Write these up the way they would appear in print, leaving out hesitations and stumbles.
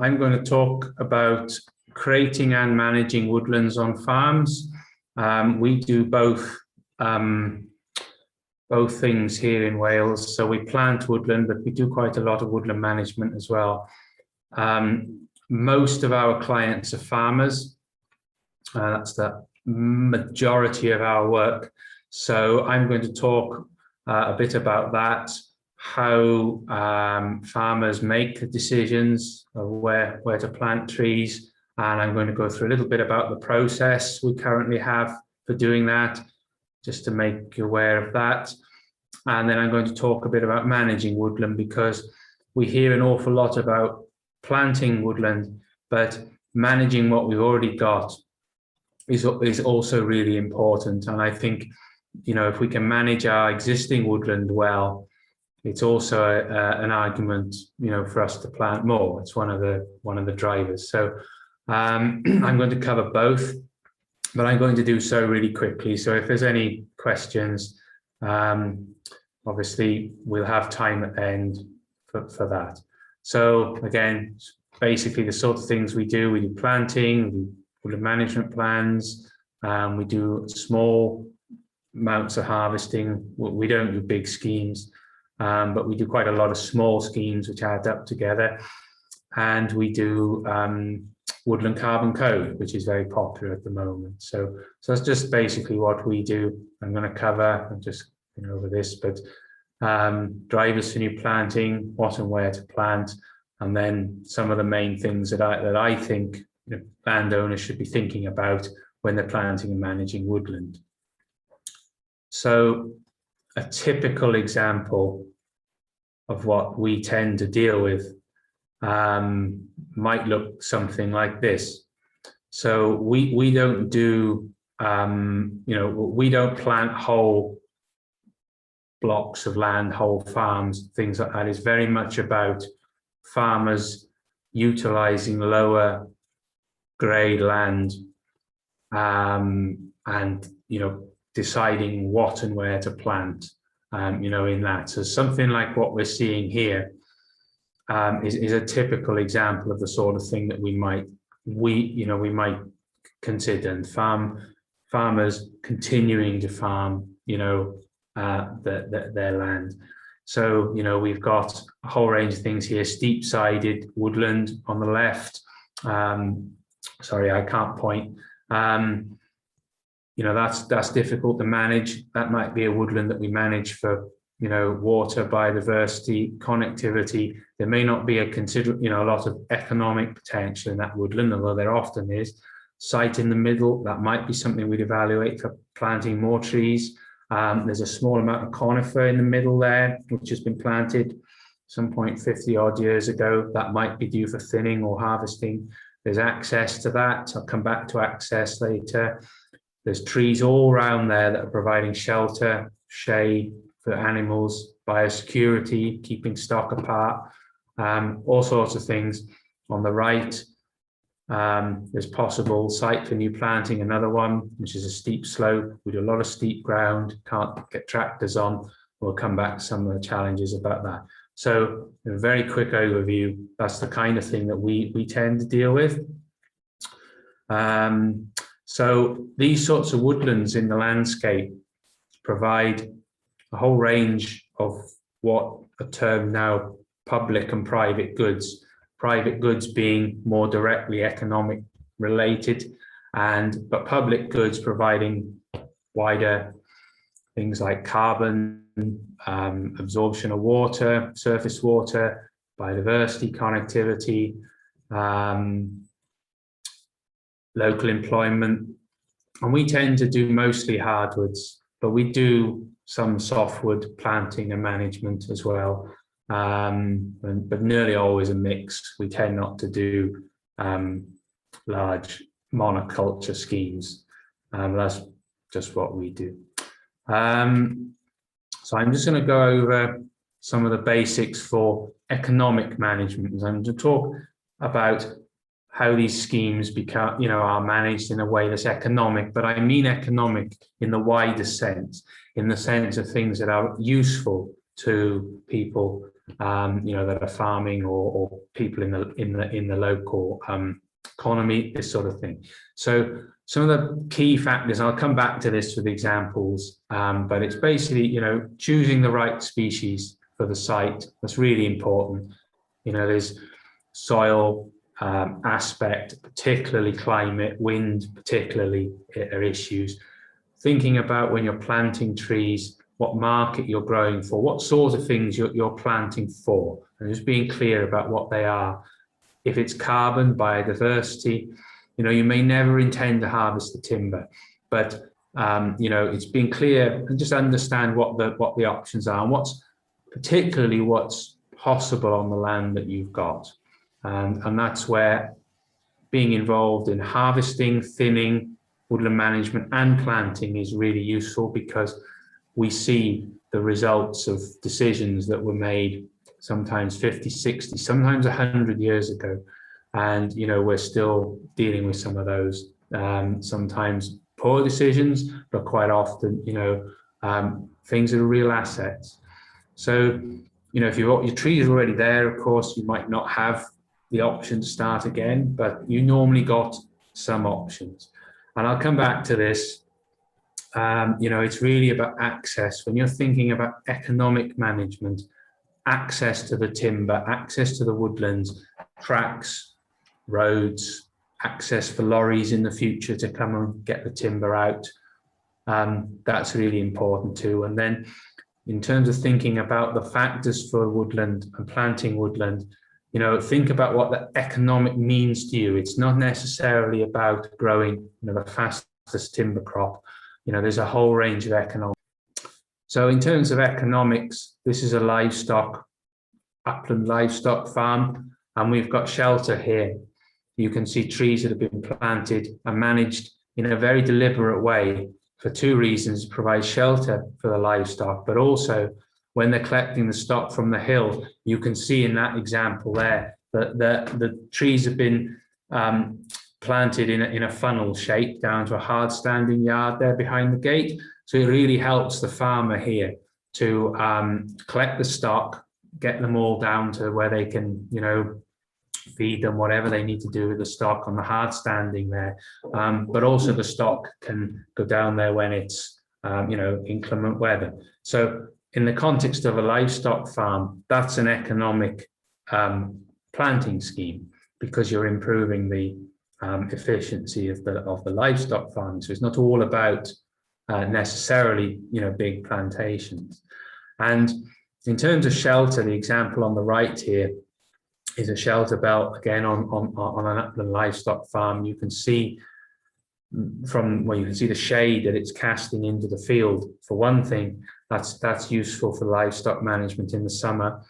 I'm going to talk about creating and managing woodlands on farms. We do both things here in Wales. So we plant woodland, but we do quite a lot of woodland management as well. Most of our clients are farmers. That's the majority of our work. So I'm going to talk a bit about that, how farmers make the decisions of where to plant trees. And I'm going to go through a little bit about the process we currently have for doing that, just to make you aware of that. And then I'm going to talk a bit about managing woodland, because we hear an awful lot about planting woodland, but managing what we've already got is also really important. And I think, you know, if we can manage our existing woodland well, it's also an argument, you know, for us to plant more. It's one of the drivers. So I'm going to cover both, but I'm going to do so really quickly. So if there's any questions, obviously we'll have time at the end for that. So again, basically the sort of things we do planting, we do woodland management plans, we do small amounts of harvesting. We don't do big schemes, but we do quite a lot of small schemes which add up together. And we do woodland carbon code, which is very popular at the moment. So that's just basically what we do. I'm going to cover, I'm just going over this, but drivers for new planting, what and where to plant, and then some of the main things that I think, you know, landowners should be thinking about when they're planting and managing woodland. So a typical example of what we tend to deal with might look something like this. So we don't do, you know, we don't plant whole blocks of land, whole farms, things like that. It's very much about farmers utilizing lower grade land and, you know, deciding what and where to plant, you know, in that. So something like what we're seeing here is a typical example of the sort of thing that we might consider, and farmers continuing to farm, you know, their land. So, you know, we've got a whole range of things here: steep-sided woodland on the left. Sorry, I can't point. You know, that's difficult to manage. That might be a woodland that we manage for, you know, water, biodiversity, connectivity. There may not be a lot of economic potential in that woodland, although there often is. Site in the middle, that might be something we'd evaluate for planting more trees. There's a small amount of conifer in the middle there, which has been planted some point 50 odd years ago. That might be due for thinning or harvesting. There's access to that. I'll come back to access later. There's trees all around there that are providing shelter, shade for animals, biosecurity, keeping stock apart, all sorts of things. On the right, there's possible site for new planting, another one, which is a steep slope. We do a lot of steep ground, can't get tractors on. We'll come back to some of the challenges about that. So a very quick overview, that's the kind of thing that we tend to deal with. So these sorts of woodlands in the landscape provide a whole range of what are termed now public and private goods. Private goods being more directly economic related, but public goods providing wider things like carbon, absorption of water, surface water, biodiversity, connectivity, local employment. And we tend to do mostly hardwoods, but we do some softwood planting and management as well. But nearly always a mix. We tend not to do large monoculture schemes. That's just what we do. So I'm just going to go over some of the basics for economic management. I'm going to talk about how these schemes become, are managed in a way that's economic, but I mean economic in the wider sense, in the sense of things that are useful to people that are farming or people in the local economy, this sort of thing. So some of the key factors, I'll come back to this with examples, but it's basically, choosing the right species for the site. That's really important. There's soil aspect, particularly climate, wind, particularly are issues. Thinking about when you're planting trees, what market you're growing for, what sort of things you're planting for, and just being clear about what they are. If it's carbon, biodiversity, you may never intend to harvest the timber, but it's being clear and just understand what the options are and what's possible on the land that you've got. And that's where being involved in harvesting, thinning, woodland management and planting is really useful, because we see the results of decisions that were made sometimes 50, 60, sometimes 100 years ago. And, we're still dealing with some of those, sometimes poor decisions, but quite often, things that are real assets. So, if your trees are already there, of course, you might not have the option to start again, but you normally got some options. And I'll come back to this. It's really about access. When you're thinking about economic management, access to the timber, access to the woodlands, tracks, roads, access for lorries in the future to come and get the timber out. That's really important too. And then in terms of thinking about the factors for woodland and planting woodland, think about what the economic means to you. It's not necessarily about growing the fastest timber crop. There's a whole range of economics. So in terms of economics, this is a upland livestock farm, and we've got shelter here. You can see trees that have been planted and managed in a very deliberate way for two reasons: provide shelter for the livestock, but also when they're collecting the stock from the hill, you can see in that example there that the trees have been planted in a funnel shape down to a hard standing yard there behind the gate. So it really helps the farmer here to collect the stock, get them all down to where they can, feed them whatever they need to do with the stock on the hard standing there. But also the stock can go down there when it's, inclement weather. So in the context of a livestock farm, that's an economic planting scheme, because you're improving the efficiency of the livestock farming. So it's not all about necessarily, big plantations. And in terms of shelter, the example on the right here is a shelter belt, again on an upland livestock farm. You can see the shade that it's casting into the field. For one thing, that's useful for livestock management in the summer,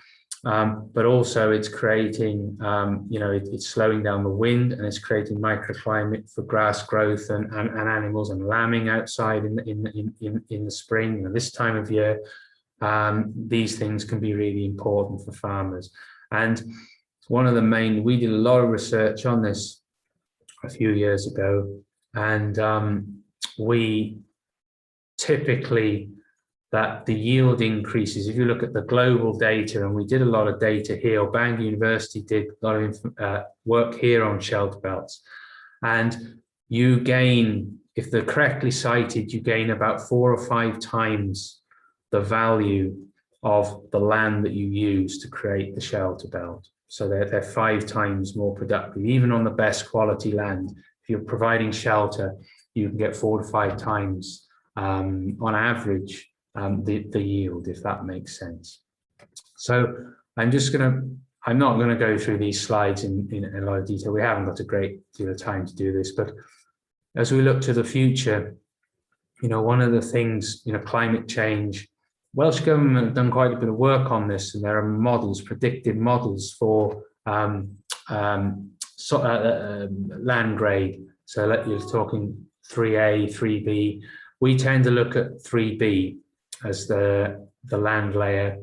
but also it's creating, it's slowing down the wind, and it's creating microclimate for grass growth and animals and lambing outside in the spring. This time of year, these things can be really important for farmers. And one of the we did a lot of research on this a few years ago, and we typically, that the yield increases, if you look at the global data, and we did a lot of data here, or Bangor University did a lot of work here on shelter belts, and you gain, if they're correctly sited, you gain about 4 or 5 times the value of the land that you use to create the shelter belt. So they're 5 times more productive, even on the best quality land. If you're providing shelter, you can get 4 to 5 times on average the yield, if that makes sense. So I'm not going to go through these slides in a lot of detail. We haven't got a great deal of time to do this, but as we look to the future, one of the things, climate change, Welsh Government have done quite a bit of work on this, and there are models, predictive models for land grade. So you're talking 3A, 3B. We tend to look at 3B as the land layer.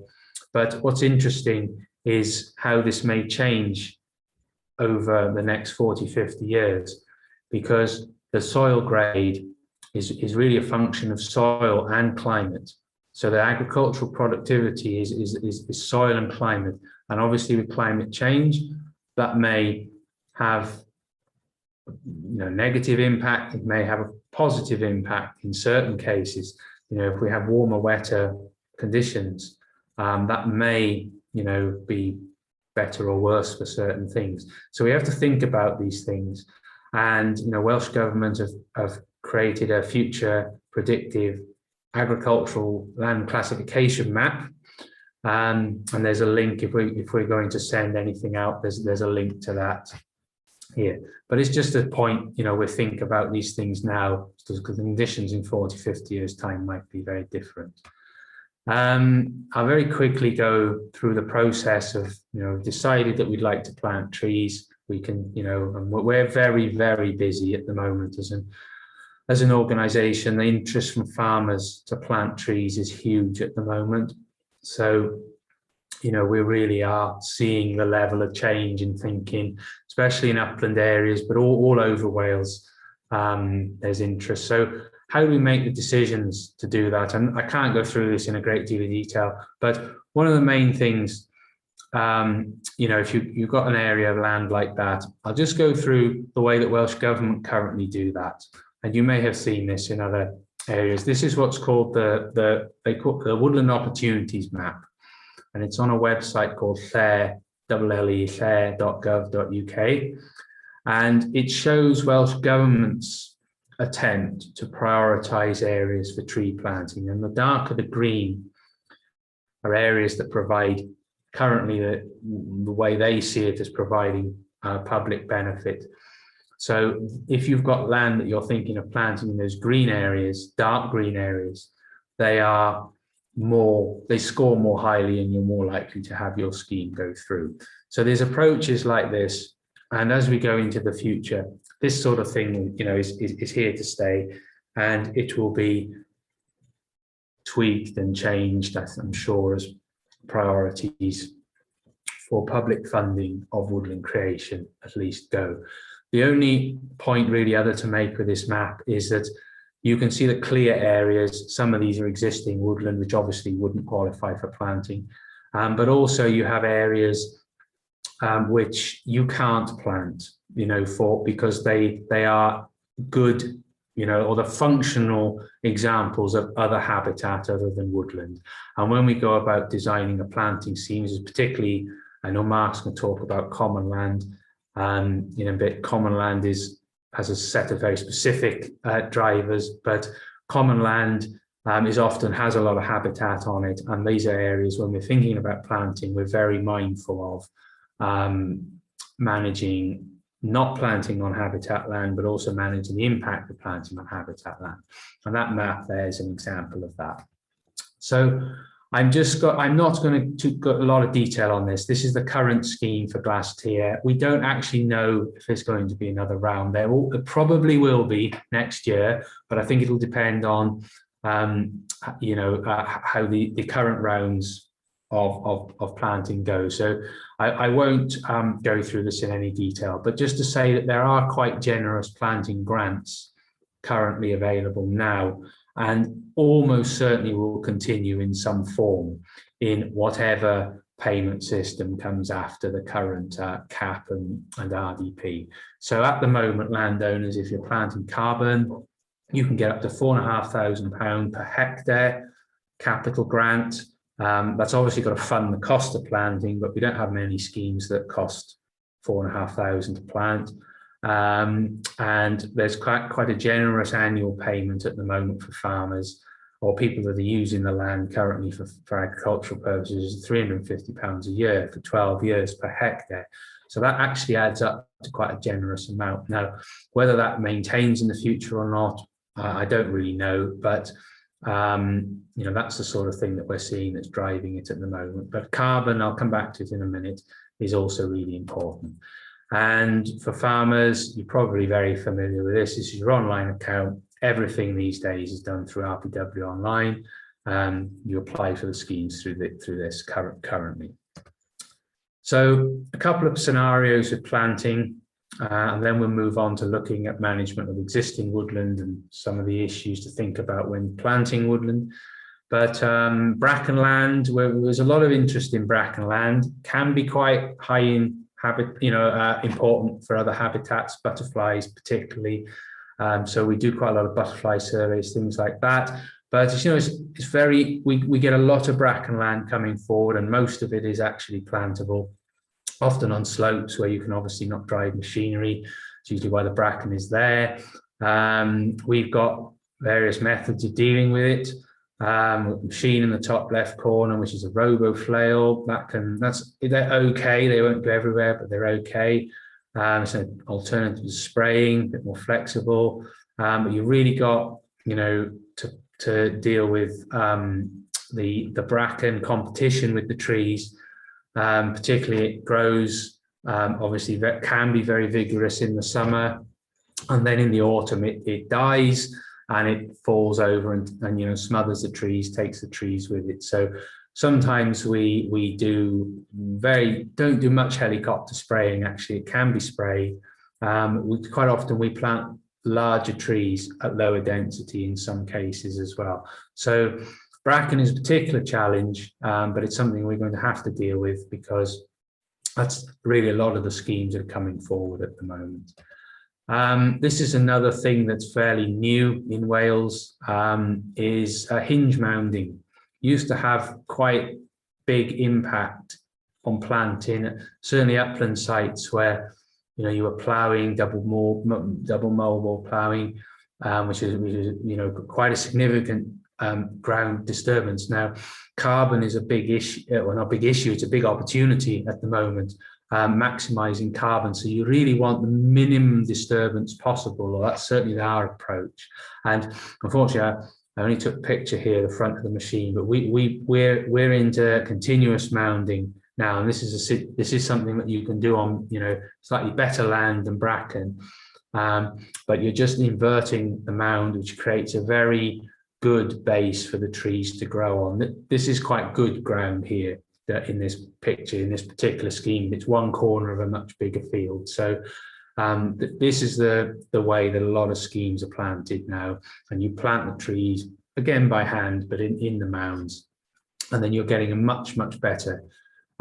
But what's interesting is how this may change over the next 40, 50 years, because the soil grade is really a function of soil and climate. So the agricultural productivity is soil and climate. And obviously with climate change, that may have negative impact, it may have a positive impact in certain cases. If we have warmer, wetter conditions, that may, be better or worse for certain things. So we have to think about these things. And, Welsh Government have created a future predictive agricultural land classification map. And there's a link, if we're going to send anything out, there's a link to that here. But it's just a point, we think about these things now, because the conditions in 40, 50 years time might be very different. I'll very quickly go through the process of, decided that we'd like to plant trees. We can, and we're very, very busy at the moment as an organisation. The interest from farmers to plant trees is huge at the moment. So, we really are seeing the level of change in thinking, especially in upland areas, but all over Wales, there's interest. So how do we make the decisions to do that? And I can't go through this in a great deal of detail, but one of the main things, if you've got an area of land like that, I'll just go through the way that Welsh Government currently do that. And you may have seen this in other areas. This is what's called the Woodland Opportunities Map. And it's on a website called llair.gov.uk. And it shows Welsh Government's attempt to prioritise areas for tree planting. And the darker the green are areas that provide currently the way they see it as providing public benefit. So if you've got land that you're thinking of planting in those green areas, dark green areas, they score more highly and you're more likely to have your scheme go through. So there's approaches like this. And as we go into the future, this sort of thing, is here to stay, and it will be tweaked and changed, I'm sure, as priorities for public funding of woodland creation at least go. The only point really other to make with this map is that you can see the clear areas. Some of these are existing woodland, which obviously wouldn't qualify for planting, but also you have areas which you can't plant, because they are good, or the functional examples of other habitat other than woodland. And when we go about designing a planting scheme, particularly, I know Mark's going to talk about common land, in a bit. Common land has a set of very specific drivers, but common land often has a lot of habitat on it. And these are areas when we're thinking about planting, we're very mindful of managing, not planting on habitat land, but also managing the impact of planting on habitat land. And that map there is an example of that. So I'm not going to go a lot of detail on this. This is the current scheme for Glass Tier. We don't actually know if there's going to be another round. There probably will be next year, but I think it'll depend on how the current rounds of planting go. So I won't go through this in any detail, but just to say that there are quite generous planting grants currently available now, and almost certainly will continue in some form in whatever payment system comes after the current cap and RDP. So at the moment, landowners, if you're planting carbon, you can get up to £4,500 per hectare capital grant. That's obviously got to fund the cost of planting, but we don't have many schemes that cost £4,500 to plant. And there's quite a generous annual payment at the moment for farmers or people that are using the land currently for agricultural purposes, £350 a year for 12 years per hectare. So that actually adds up to quite a generous amount. Now, whether that maintains in the future or not, I don't really know, but that's the sort of thing that we're seeing that's driving it at the moment. But carbon, I'll come back to it in a minute, is also really important. And for farmers, you're probably very familiar with this. This is your online account. Everything these days is done through RPW Online. You apply for the schemes through this currently. So a couple of scenarios of planting, and then we'll move on to looking at management of existing woodland and some of the issues to think about when planting woodland. But bracken land, where there's a lot of interest in bracken land, can be quite high in important for other habitats, butterflies particularly. So we do quite a lot of butterfly surveys, things like that. But it's very, we get a lot of bracken land coming forward, and most of it is actually plantable, often on slopes where you can obviously not drive machinery. It's usually why the bracken is there. We've got various methods of dealing with it. Machine in the top left corner, which is a robo flail. They're okay. They won't go everywhere, but they're okay. It's an alternative to spraying, a bit more flexible. But you really got, to deal with the bracken competition with the trees. Particularly, it grows. Obviously, that can be very vigorous in the summer, and then in the autumn it dies. And it falls over and smothers the trees, takes the trees with it. So sometimes we don't do much helicopter spraying. Actually, it can be sprayed. Quite often we plant larger trees at lower density in some cases as well. So bracken is a particular challenge, but it's something we're going to have to deal with, because that's really a lot of the schemes that are coming forward at the moment. This is another thing that's fairly new in Wales, is hinge mounding. Used to have quite big impact on planting, certainly upland sites where you were ploughing, double mobile ploughing, which is quite a significant ground disturbance. Now, carbon is a big issue, well, not a big issue, it's a big opportunity at the moment. Maximising carbon, so you really want the minimum disturbance possible, or that's certainly our approach. And unfortunately, I only took a picture here, the front of the machine, but we're into continuous mounding now, and this is something that you can do on slightly better land than bracken, but you're just inverting the mound, which creates a very good base for the trees to grow on. This is quite good ground here. In this picture, in this particular scheme, it's one corner of a much bigger field. So this is the way that a lot of schemes are planted now, and you plant the trees again by hand, but in the mounds, and then you're getting a much better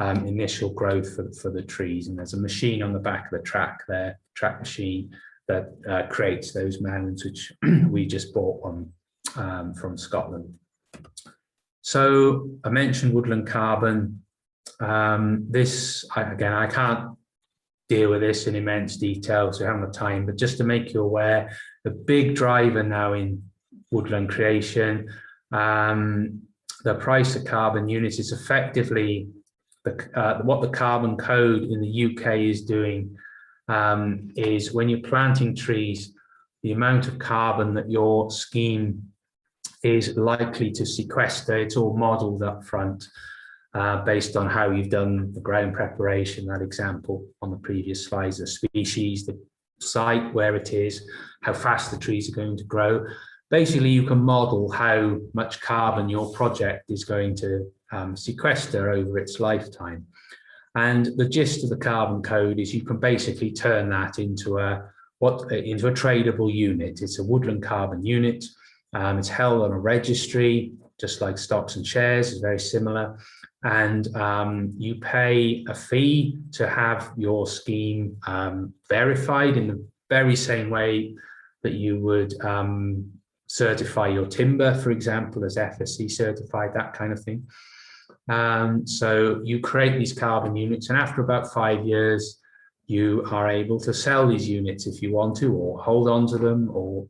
initial growth for the trees. And there's a machine on the back of the track there, track machine, that creates those mounds, which we just bought one from Scotland. So I mentioned woodland carbon. I can't deal with this in immense detail, so I haven't got time, but just to make you aware, the big driver now in woodland creation, the price of carbon units is effectively what the carbon code in the UK is doing, is when you're planting trees, the amount of carbon that your scheme is likely to sequester. It's all modelled up front based on how you've done the ground preparation, that example on the previous slides, the species, the site where it is, how fast the trees are going to grow. Basically, you can model how much carbon your project is going to sequester over its lifetime. And the gist of the carbon code is you can basically turn that into a tradable unit. It's a woodland carbon unit. It's held on a registry, just like stocks and shares, is very similar. And you pay a fee to have your scheme verified in the very same way that you would certify your timber, for example, as FSC certified, that kind of thing. So you create these carbon units, and after about 5 years, you are able to sell these units if you want to, or hold on to them, or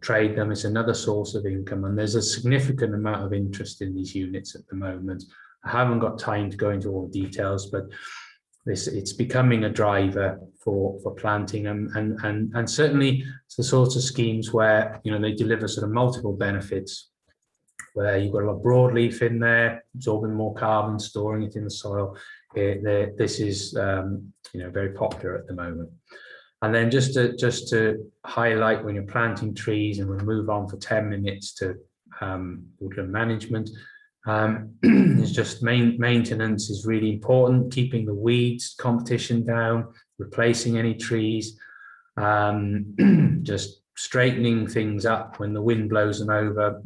trade them. It's another source of income, and there's a significant amount of interest in these units at the moment. I haven't got time to go into all the details, but it's becoming a driver for planting, and certainly it's the sorts of schemes where they deliver sort of multiple benefits, where you've got a lot of broadleaf in there, absorbing more carbon, storing it in the soil. This is very popular at the moment. And then just to highlight, when you're planting trees, and we'll move on for 10 minutes to woodland management, it's just maintenance is really important, keeping the weeds competition down, replacing any trees, just straightening things up when the wind blows them over,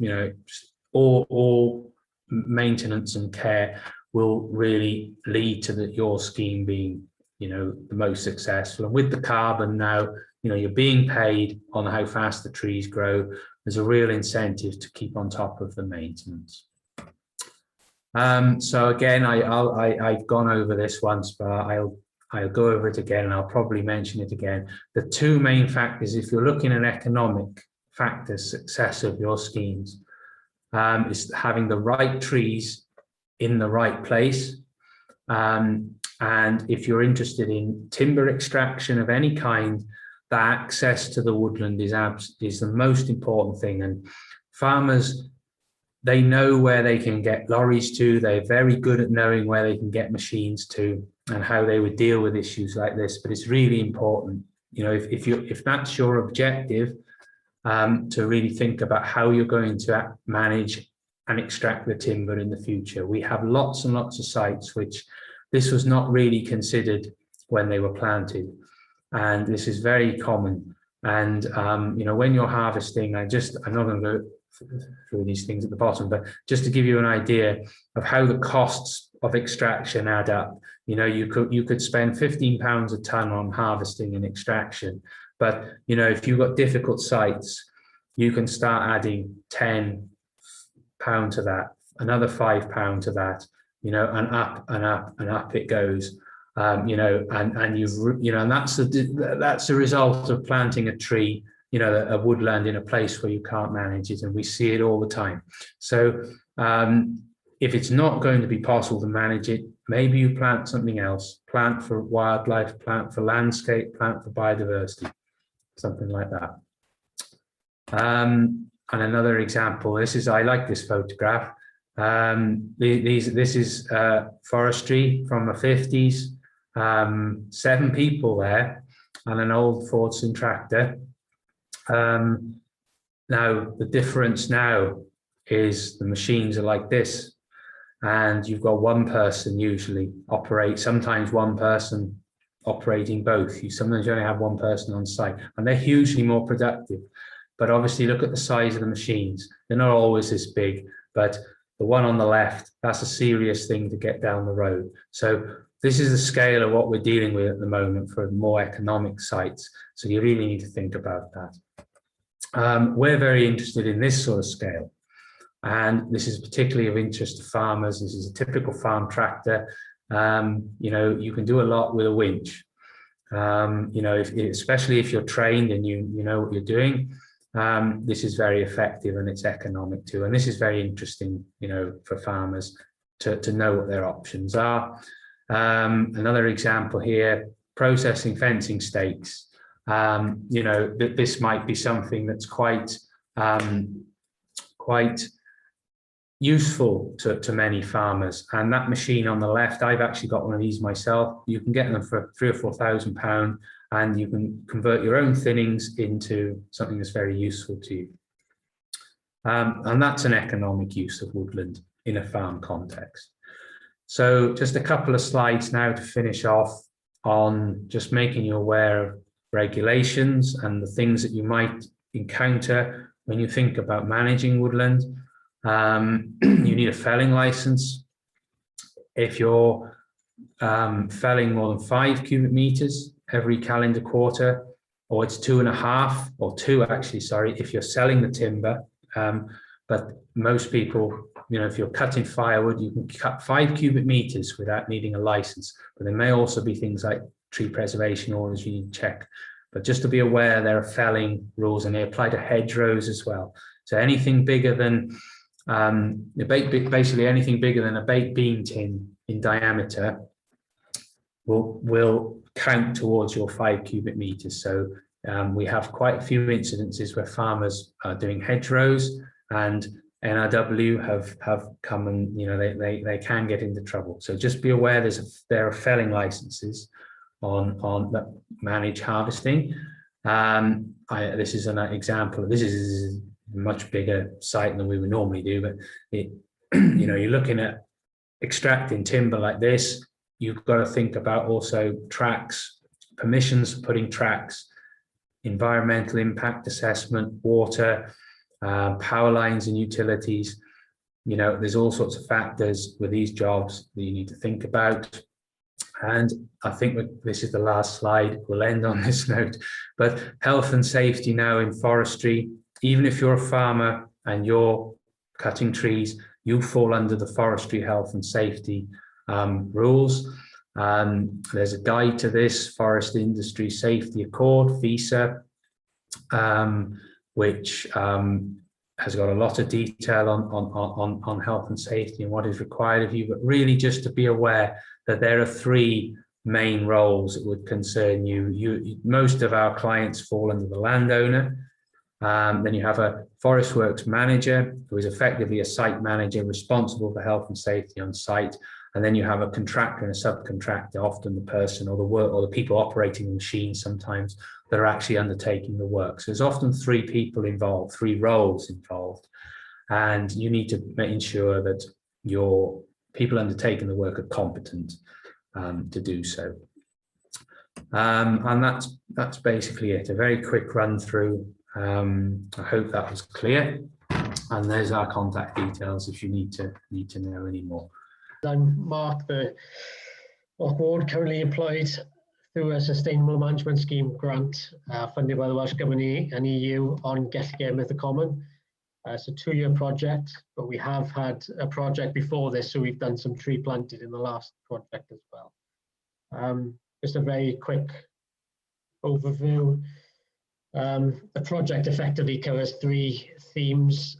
all maintenance and care will really lead to your scheme being, the most successful. And with the carbon now, you're being paid on how fast the trees grow. There's a real incentive to keep on top of the maintenance. So again, I've gone over this once, but I'll go over it again, and I'll probably mention it again. The two main factors, if you're looking at economic factors, success of your schemes, is having the right trees in the right place. And if you're interested in timber extraction of any kind, the access to the woodland is the most important thing. And farmers, they know where they can get lorries to. They're very good at knowing where they can get machines to and how they would deal with issues like this. But it's really important, if that's your objective, to really think about how you're going to manage and extract the timber in the future. We have lots and lots of sites which this was not really considered when they were planted, and this is very common. And when you're harvesting, I'm not going to go through these things at the bottom, but just to give you an idea of how the costs of extraction add up. You could spend £15 a ton on harvesting and extraction, but if you've got difficult sites, you can start adding £10 to that, another £5 to that, and up and up and up it goes. And that's the result of planting a tree, a woodland in a place where you can't manage it, and we see it all the time. So if it's not going to be possible to manage it, maybe you plant something else, plant for wildlife, plant for landscape, plant for biodiversity, something like that. And another example, I like this photograph. This is forestry from the 50s, 7 people there, and an old Fordson tractor. Now, the difference now is the machines are like this, and you've got one person usually sometimes one person operating both. Sometimes you only have one person on site, and they're hugely more productive. But obviously, look at the size of the machines. They're not always this big, but the one on the left, that's a serious thing to get down the road. So this is the scale of what we're dealing with at the moment for more economic sites. So you really need to think about that. We're very interested in this sort of scale. And this is particularly of interest to farmers. This is a typical farm tractor. You can do a lot with a winch. Especially if you're trained and you know what you're doing. This is very effective and it's economic too. And this is very interesting, for farmers to know what their options are. Another example here, processing fencing stakes. This might be something that's quite useful to many farmers. And that machine on the left, I've actually got one of these myself. You can get them for £3,000 or £4,000, and you can convert your own thinnings into something that's very useful to you. And that's an economic use of woodland in a farm context. So just a couple of slides now to finish off on just making you aware of regulations and the things that you might encounter when you think about managing woodland. You need a felling license. If you're felling more than 5 cubic meters every calendar quarter, or it's 2.5 or 2 actually, sorry, if you're selling the timber. But most people, if you're cutting firewood, you can cut 5 cubic meters without needing a license. But there may also be things like tree preservation orders you need to check. But just to be aware, there are felling rules, and they apply to hedgerows as well. So anything bigger than basically anything bigger than a baked bean tin in diameter will count towards your 5 cubic meters. So we have quite a few incidences where farmers are doing hedgerows, and NRW have come and they can get into trouble. So just be aware there are felling licenses on that manage harvesting. This is an example. This is a much bigger site than we would normally do, but you're looking at extracting timber like this. You've got to think about also tracks, permissions for putting tracks, environmental impact assessment, water, power lines and utilities. there's all sorts of factors with these jobs that you need to think about. And I think this is the last slide. We'll end on this note. But health and safety now in forestry, even if you're a farmer and you're cutting trees, you fall under the forestry health and safety rules. There's a guide to this, Forest Industry Safety Accord, FISA, which has got a lot of detail on health and safety and what is required of you, but really just to be aware that there are three main roles that would concern you. Most of our clients fall under the landowner. Then you have a forest works manager, who is effectively a site manager responsible for health and safety on site. And then you have a contractor and a subcontractor, often the person or the people operating the machine sometimes, that are actually undertaking the work. So there's often three people involved, three roles involved. And you need to ensure that your people undertaking the work are competent to do so. And that's basically it, a very quick run through. I hope that was clear. And there's our contact details if you need to know any more. I'm Mark, the ochrau'r, currently employed through a Sustainable Management Scheme grant funded by the Welsh Government and EU on gyflwyniad the common. It's a 2-year project, but we have had a project before this, so we've done some tree planted in the last project as well. Just a very quick overview. The project effectively covers 3 themes: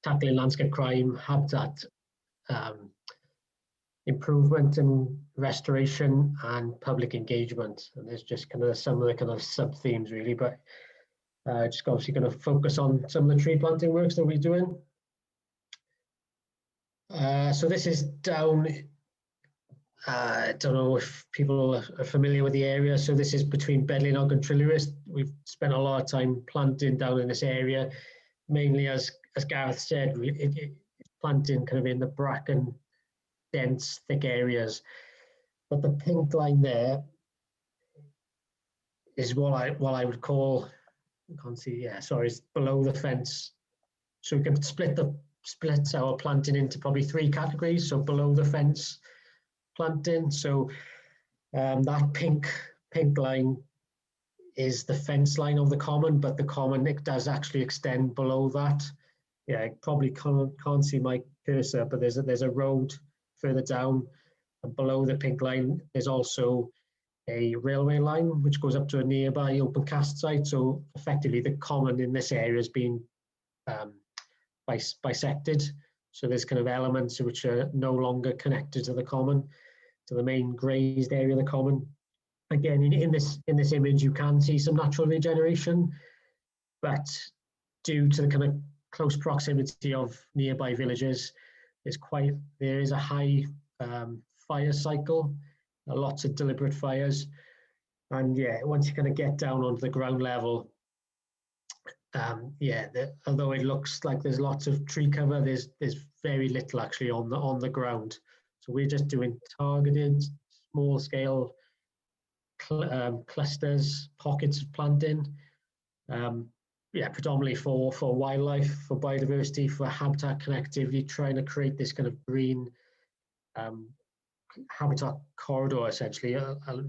tackling landscape crime, habitat improvement and restoration, and public engagement. And there's just kind of some of the kind of sub themes really, but just obviously going to focus on some of the tree planting works that we're doing. So this is down, I don't know if people are familiar with the area. So this is between Bedlinog and trwy'r. We've spent a lot of time planting down in this area, mainly as Gareth said, it's planting kind of in the bracken, dense, thick areas. But the pink line there is what I would call, I can't see, yeah, sorry, it's below the fence. So we can split our planting into probably 3 categories. So below the fence planting. So that pink line is the fence line of the common, but the common, it does actually extend below that. Yeah, I probably can't see my cursor, but there's a road further down, and below the pink line there's also a railway line which goes up to a nearby open cast site. So effectively the common in this area has been bisected. So there's kind of elements which are no longer connected to the common, to the main grazed area of the common. Again, in this image you can see some natural regeneration, but due to the kind of close proximity of nearby villages, there is a high fire cycle, lots of deliberate fires. And yeah, once you kind of get down onto the ground level, although it looks like there's lots of tree cover, there's very little actually on the ground. So we're just doing targeted small scale clusters, pockets of planting, predominantly for wildlife, for biodiversity, for habitat connectivity, trying to create this kind of green habitat corridor, essentially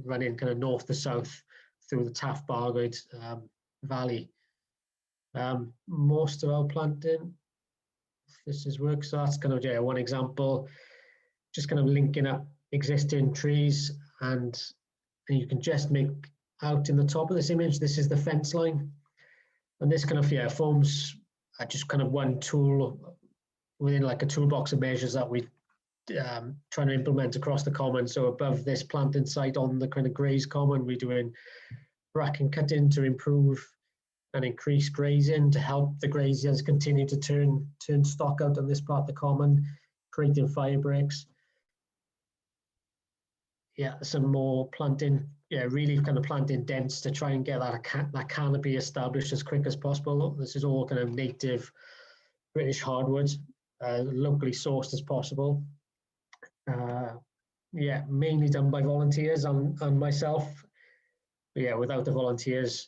running kind of north to south through the Taff Bargoed Valley. Most of our planting, this is work, so that's kind of one example, just kind of linking up existing trees, and you can just make out in the top of this image, this is the fence line, and this kind of forms just kind of one tool within like a toolbox of measures that we trying to implement across the common. So above this planting site on the kind of graze common, we're doing bracken cutting to improve and increase grazing to help the graziers continue to turn stock out on this part of the common, creating fire breaks. Yeah, some more planting, really kind of planting dense to try and get that canopy established as quick as possible. This is all kind of native British hardwood, locally sourced as possible. Mainly done by volunteers and myself. But without the volunteers,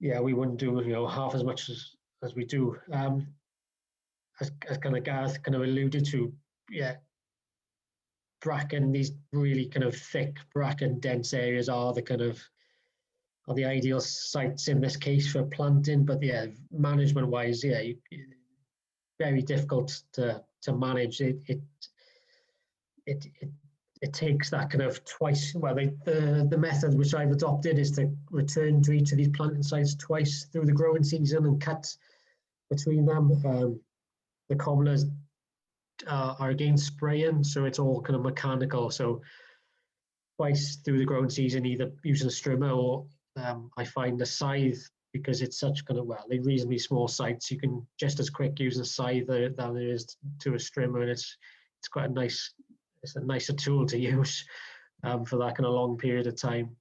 we wouldn't do half as much as we do. as kind of Gareth kind of alluded to, yeah, bracken, these really kind of thick bracken dense areas are the ideal sites in this case for planting. But yeah, management wise, yeah, very difficult to manage. It takes that kind of twice. Well, the method which I've adopted is to return to each of these planting sites twice through the growing season and cut between them. The commoners are again spraying, so it's all kind of mechanical. So twice through the growing season, either using a strimmer or I find a scythe, because it's such kind of, well, they're reasonably small sites. You can just as quick use a scythe than there is to a strimmer, and it's quite a nice. It's a nicer tool to use for that kind of long period of time.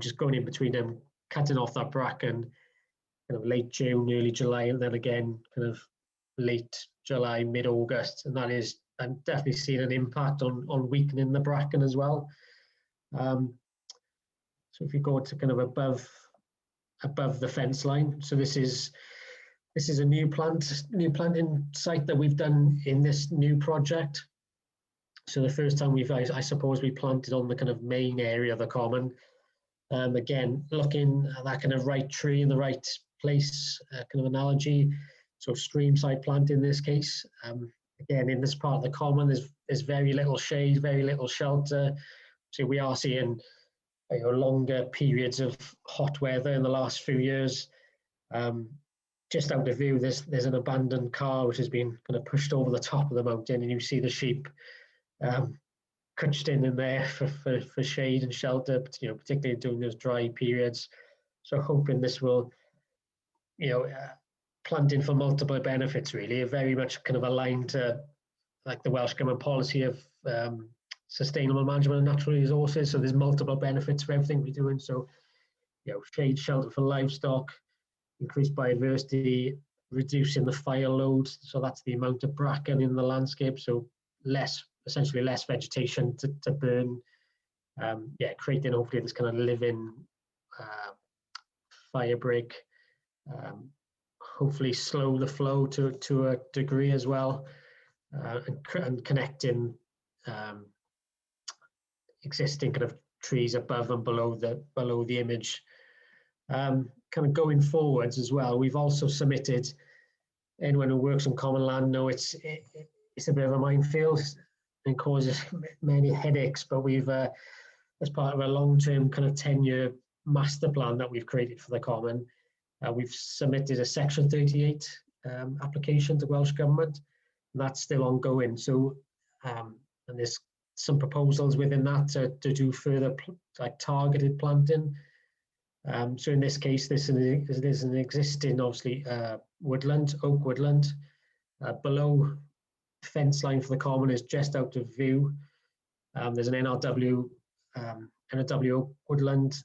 Just going in between them, cutting off that bracken, kind of late June, early July, and then again kind of late July, mid-August, and that is, I'm definitely seeing an impact on weakening the bracken as well. So if you go to kind of above the fence line, so this is a new planting site that we've done in this new project. So the first time I suppose we planted on the kind of main area of the common. Again, looking at that kind of right tree in the right place, kind of analogy. So stream side plant in this case. Again, in this part of the common, there's very little shade, very little shelter. So we are seeing longer periods of hot weather in the last few years. Just out of view, there's an abandoned car which has been kind of pushed over the top of the mountain, and you see the sheep cutched in there for shade and shelter, particularly during those dry periods. So hoping this will, planting for multiple benefits really, are very much kind of aligned to like the Welsh Government policy of sustainable management of natural resources. So there's multiple benefits for everything we're doing. So, shade, shelter for livestock, increased biodiversity, reducing the fire load. So that's the amount of bracken in the landscape. So essentially less vegetation to burn, creating hopefully this kind of living fire break, hopefully slow the flow to a degree as well, and connecting existing kind of trees above and below the image. Kind of going forwards as well, we've also submitted, anyone who works on common land know it's a bit of a minefield and causes many headaches, but we've, as part of a long-term kind of 10-year master plan that we've created for the common, we've submitted a Section 38 application to Welsh Government, and that's still ongoing. So, and there's some proposals within that to do further targeted planting. So in this case, there's an existing, obviously, woodland, oak woodland, below fence line for the common is just out of view. There's an NRW woodland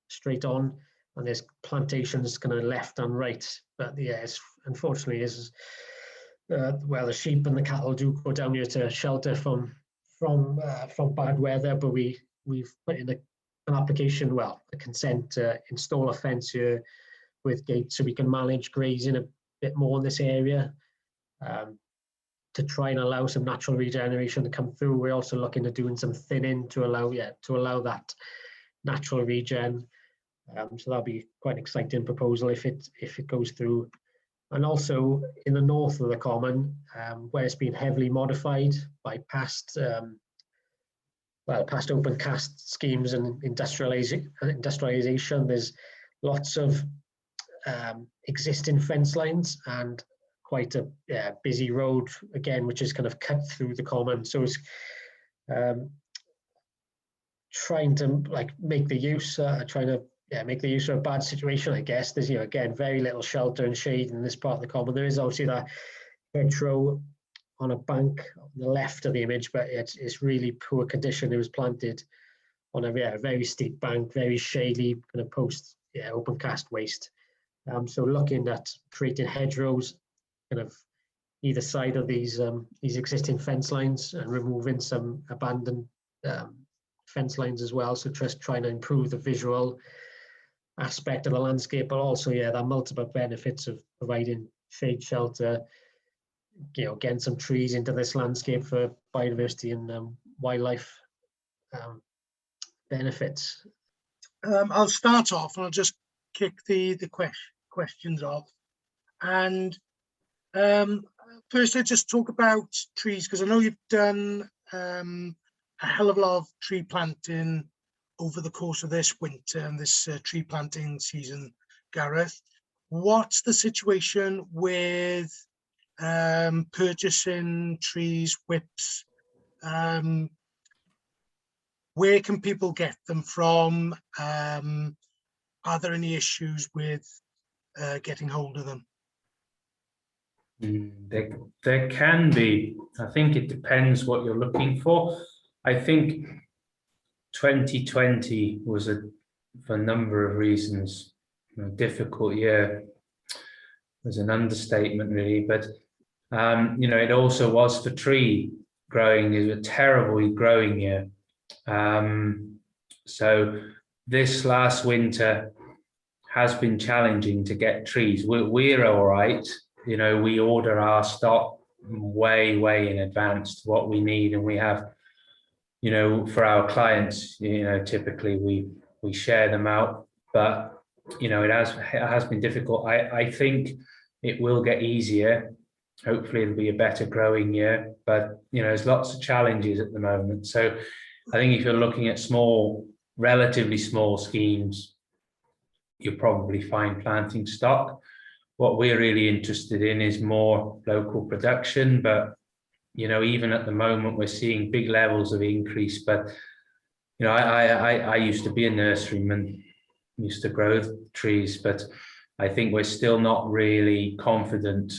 straight on, and there's plantations kind of left and right. But yeah, unfortunately the sheep and the cattle do go down here to shelter from bad weather. But we've put in an application, a consent to install a fence here with gates so we can manage grazing a bit more in this area. To try and allow some natural regeneration to come through. We're also looking at doing some thinning to allow that natural regen. So that'll be quite an exciting proposal if it goes through. And also in the north of the common, where it's been heavily modified by past open cast schemes and industrialization, there's lots of existing fence lines and quite a busy road again, which is kind of cut through the common. So it's trying to make the use of a bad situation, I guess. There's again very little shelter and shade in this part of the common. There is obviously that hedgerow on a bank on the left of the image, but it's really poor condition. It was planted on a very steep bank, very shady, kind of post open cast waste. So looking at creating hedgerows kind of either side of these existing fence lines and removing some abandoned fence lines as well. So just trying to improve the visual aspect of the landscape, but also, yeah, that multiple benefits of providing shade, shelter, getting some trees into this landscape for biodiversity and wildlife benefits. I'll start off and I'll just kick the questions off. And first, let's just talk about trees, because I know you've done a hell of a lot of tree planting over the course of this winter and this tree planting season, Gareth. What's the situation with purchasing trees, whips? Where can people get them from? Are there any issues with getting hold of them? There can be. I think it depends what you're looking for. I think 2020 was for a number of reasons, a difficult year. It was an understatement, really, but it also was for tree growing. It was a terribly growing year. So this last winter has been challenging to get trees. We're all right. We order our stock way in advance to what we need, and we have, for our clients, typically we share them out, but it has been difficult. I think it will get easier. Hopefully it'll be a better growing year, but there's lots of challenges at the moment. So I think if you're looking at relatively small schemes, you'll probably find planting stock. What we're really interested in is more local production, but even at the moment we're seeing big levels of increase. But I used to be a nurseryman, used to grow trees, but I think we're still not really confident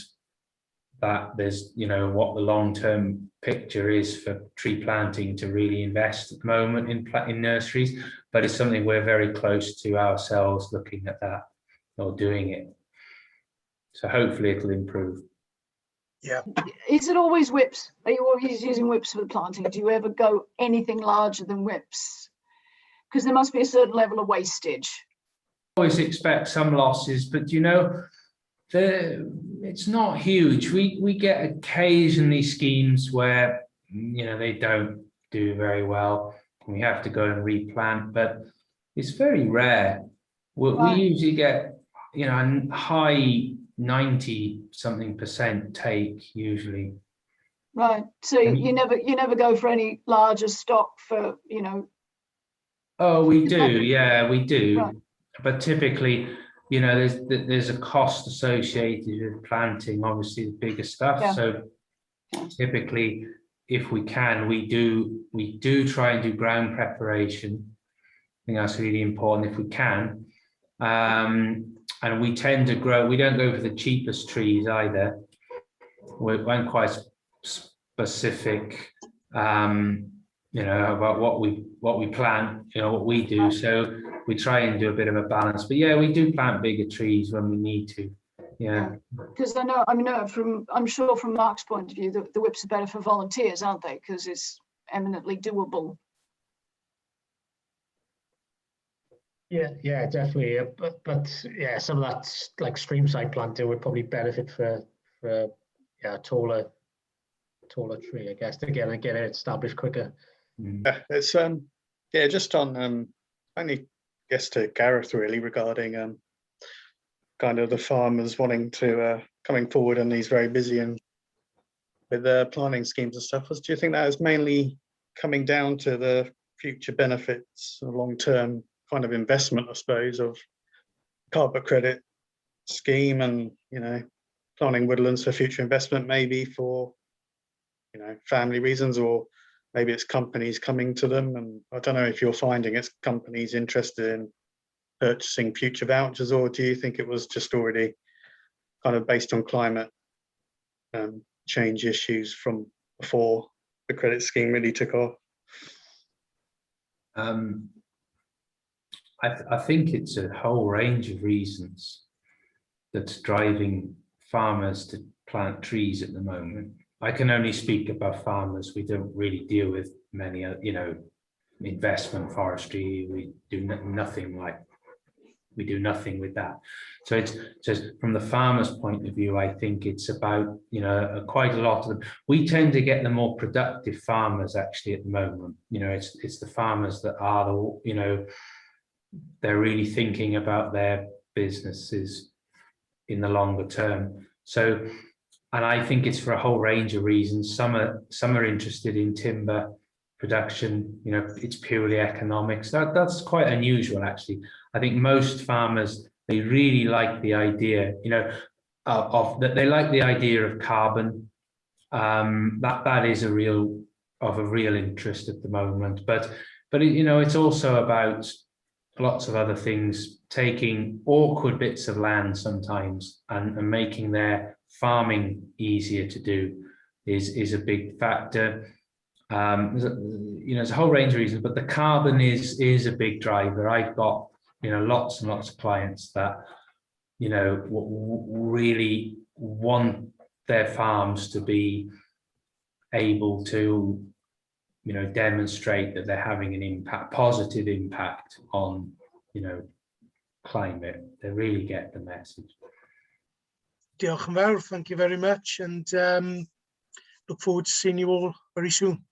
that there's what the long-term picture is for tree planting to really invest at the moment in nurseries. But it's something we're very close to ourselves, looking at that or doing it. So hopefully it'll improve. Yeah. Is it always whips? Are you always using whips for the planting? Do you ever go anything larger than whips? Because there must be a certain level of wastage. I always expect some losses, but it's not huge. We get occasionally schemes where they don't do very well. We have to go and replant, but it's very rare. We usually get a high 90-something% take usually. Right. So you never go for any larger stock for Oh, we do. Yeah, we do. Right. But typically, there's a cost associated with planting, obviously the bigger stuff. Yeah. So typically, if we can, we do try and do ground preparation. I think that's really important if we can. And we tend to grow. We don't go for the cheapest trees either. We're quite specific, about what we plant, what we do. So we try and do a bit of a balance. But yeah, we do plant bigger trees when we need to. Yeah. Because I'm sure from Mark's point of view, the whips are better for volunteers, aren't they? Because it's eminently doable. Yeah, definitely. But yeah, some of that like streamside planting would probably benefit for a taller tree, I guess, to get it established quicker. It's just on only guess to Gareth really regarding kind of the farmers wanting to coming forward and he's very busy and with planting schemes and stuff. Do you think that is mainly coming down to the future benefits, long-term kind of investment, I suppose, of carpet credit scheme and planting woodlands for future investment, maybe for family reasons, or maybe it's companies coming to them? And I don't know if you're finding it's companies interested in purchasing future vouchers, or do you think it was just already kind of based on climate change issues from before the credit scheme really took off? I think it's a whole range of reasons that's driving farmers to plant trees at the moment. I can only speak about farmers. We don't really deal with many, investment forestry. We do nothing like we do nothing with that. So it's just from the farmer's point of view, I think it's about, you know, quite a lot of them. We tend to get the more productive farmers actually at the moment. You know, it's the farmers that are the, you know, they're really thinking about their businesses in the longer term. So, and I think it's for a whole range of reasons. Some are interested in timber production, you know, it's purely economics. That's quite unusual, actually. I think most farmers, they really like the idea, you know, of that. They like the idea of carbon. That is a real interest at the moment. But you know, it's also about lots of other things, taking awkward bits of land sometimes and making their farming easier to do is a big factor. You know, there's a whole range of reasons, but the carbon is a big driver. I've got, you know, lots and lots of clients that, you know, really want their farms to be able to, you know, demonstrate that they're having an impact, positive impact on, you know, climate. They really get the message. Diolch yn fawr, thank you very much, and look forward to seeing you all very soon.